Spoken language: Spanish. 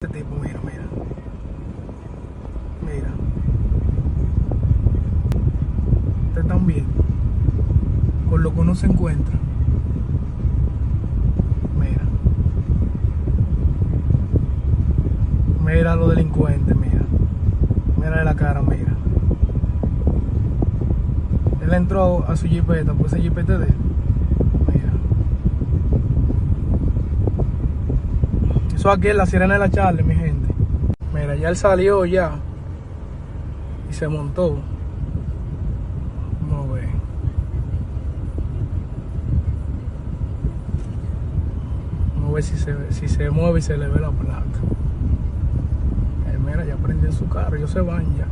Este tipo, mira. Mira. Ustedes están viendo con lo que uno se encuentra. Mira. Mira a los delincuentes, mira. Mira la cara, mira. Él entró a su jipeta, pues ese jipete de él. Mira. Eso aquí es la sirena de la Charlie, mi gente. Mira, ya él salió ya. Y se montó. Vamos a ver. Vamos a ver si se mueve y se le ve la placa. Mira, ya prenden su carro, ellos se van ya.